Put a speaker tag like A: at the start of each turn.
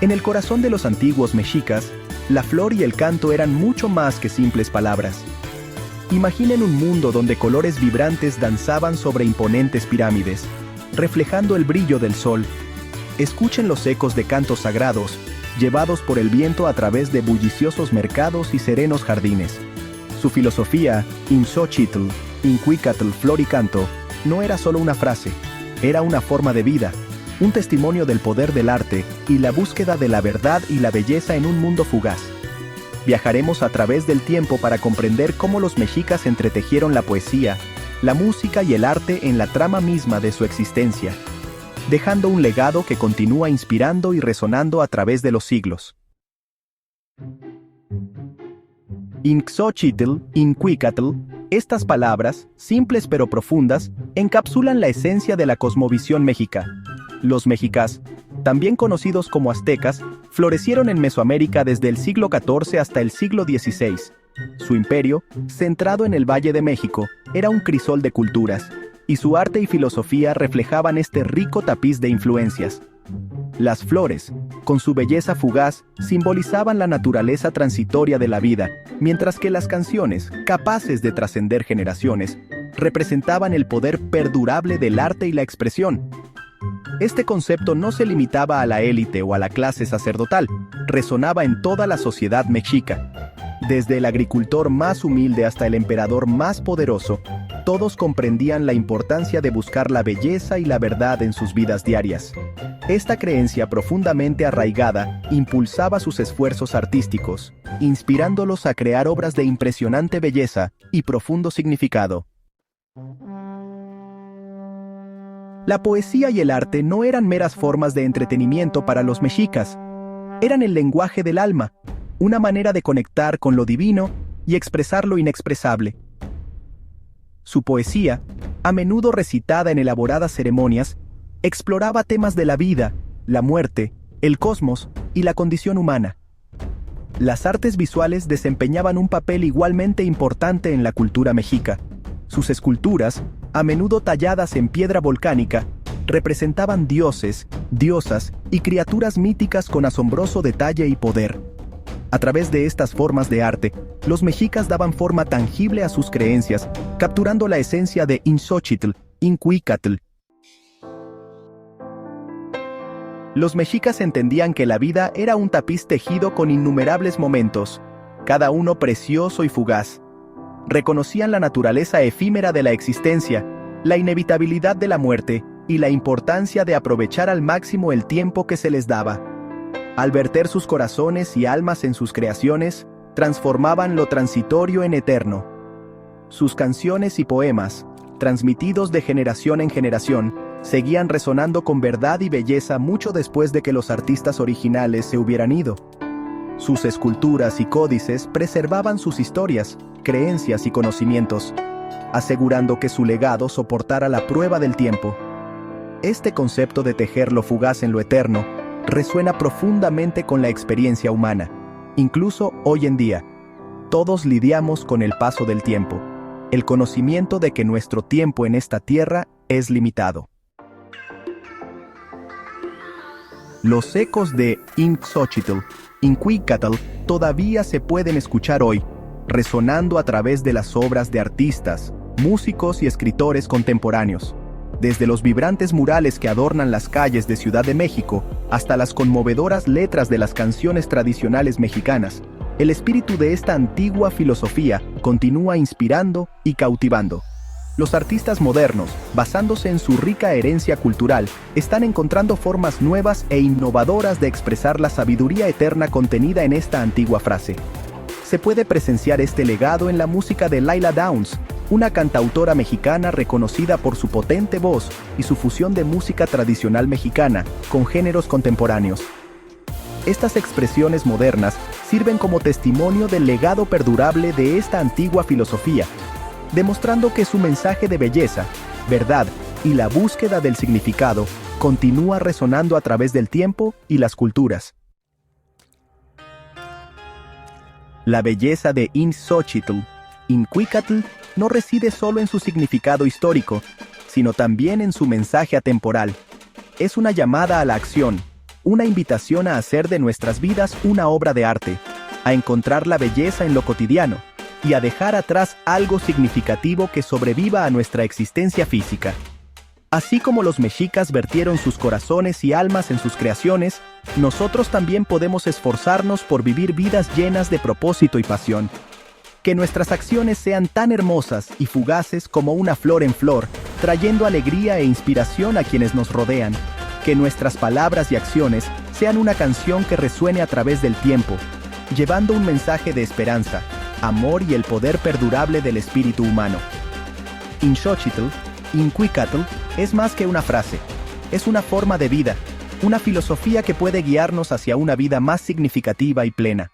A: En el corazón de los antiguos mexicas, la flor y el canto eran mucho más que simples palabras. Imaginen un mundo donde colores vibrantes danzaban sobre imponentes pirámides, reflejando el brillo del sol. Escuchen los ecos de cantos sagrados, llevados por el viento a través de bulliciosos mercados y serenos jardines. Su filosofía, Inxóchitl, Incuicatl, flor y canto, no era solo una frase, era una forma de vida, un testimonio del poder del arte y la búsqueda de la verdad y la belleza en un mundo fugaz. Viajaremos a través del tiempo para comprender cómo los mexicas entretejieron la poesía, la música y el arte en la trama misma de su existencia, dejando un legado que continúa inspirando y resonando a través de los siglos. Inxóchitl, Incuicatl, estas palabras, simples pero profundas, encapsulan la esencia de la cosmovisión mexica. Los mexicas, también conocidos como aztecas, florecieron en Mesoamérica desde el siglo XIV hasta el siglo XVI. Su imperio, centrado en el Valle de México, era un crisol de culturas, y su arte y filosofía reflejaban este rico tapiz de influencias. Las flores, con su belleza fugaz, simbolizaban la naturaleza transitoria de la vida, mientras que las canciones, capaces de trascender generaciones, representaban el poder perdurable del arte y la expresión. Este concepto no se limitaba a la élite o a la clase sacerdotal, resonaba en toda la sociedad mexica. Desde el agricultor más humilde hasta el emperador más poderoso, todos comprendían la importancia de buscar la belleza y la verdad en sus vidas diarias. Esta creencia profundamente arraigada impulsaba sus esfuerzos artísticos, inspirándolos a crear obras de impresionante belleza y profundo significado. La poesía y el arte no eran meras formas de entretenimiento para los mexicas, eran el lenguaje del alma, una manera de conectar con lo divino y expresar lo inexpresable. Su poesía, a menudo recitada en elaboradas ceremonias, exploraba temas de la vida, la muerte, el cosmos y la condición humana. Las artes visuales desempeñaban un papel igualmente importante en la cultura mexica. Sus esculturas, a menudo talladas en piedra volcánica, representaban dioses, diosas y criaturas míticas con asombroso detalle y poder. A través de estas formas de arte, los mexicas daban forma tangible a sus creencias, capturando la esencia de Inxóchitl, Incuicatl. Los mexicas entendían que la vida era un tapiz tejido con innumerables momentos, cada uno precioso y fugaz. Reconocían la naturaleza efímera de la existencia, la inevitabilidad de la muerte y la importancia de aprovechar al máximo el tiempo que se les daba. Al verter sus corazones y almas en sus creaciones, transformaban lo transitorio en eterno. Sus canciones y poemas, transmitidos de generación en generación, seguían resonando con verdad y belleza mucho después de que los artistas originales se hubieran ido. Sus esculturas y códices preservaban sus historias, creencias y conocimientos, asegurando que su legado soportara la prueba del tiempo. Este concepto de tejer lo fugaz en lo eterno resuena profundamente con la experiencia humana. Incluso hoy en día, todos lidiamos con el paso del tiempo, el conocimiento de que nuestro tiempo en esta tierra es limitado. Los ecos de Inxóchitl, Incuicatl todavía se pueden escuchar hoy, resonando a través de las obras de artistas, músicos y escritores contemporáneos. Desde los vibrantes murales que adornan las calles de Ciudad de México hasta las conmovedoras letras de las canciones tradicionales mexicanas, el espíritu de esta antigua filosofía continúa inspirando y cautivando. Los artistas modernos, basándose en su rica herencia cultural, están encontrando formas nuevas e innovadoras de expresar la sabiduría eterna contenida en esta antigua frase. Se puede presenciar este legado en la música de Laila Downs, una cantautora mexicana reconocida por su potente voz y su fusión de música tradicional mexicana con géneros contemporáneos. Estas expresiones modernas sirven como testimonio del legado perdurable de esta antigua filosofía, demostrando que su mensaje de belleza, verdad y la búsqueda del significado continúa resonando a través del tiempo y las culturas. La belleza de Inxóchitl, Incuicatl, no reside solo en su significado histórico, sino también en su mensaje atemporal. Es una llamada a la acción, una invitación a hacer de nuestras vidas una obra de arte, a encontrar la belleza en lo cotidiano y a dejar atrás algo significativo que sobreviva a nuestra existencia física. Así como los mexicas vertieron sus corazones y almas en sus creaciones, nosotros también podemos esforzarnos por vivir vidas llenas de propósito y pasión. Que nuestras acciones sean tan hermosas y fugaces como una flor en flor, trayendo alegría e inspiración a quienes nos rodean. Que nuestras palabras y acciones sean una canción que resuene a través del tiempo, llevando un mensaje de esperanza, amor y el poder perdurable del espíritu humano. Inxóchitl, Incuicatl, es más que una frase, es una forma de vida, una filosofía que puede guiarnos hacia una vida más significativa y plena.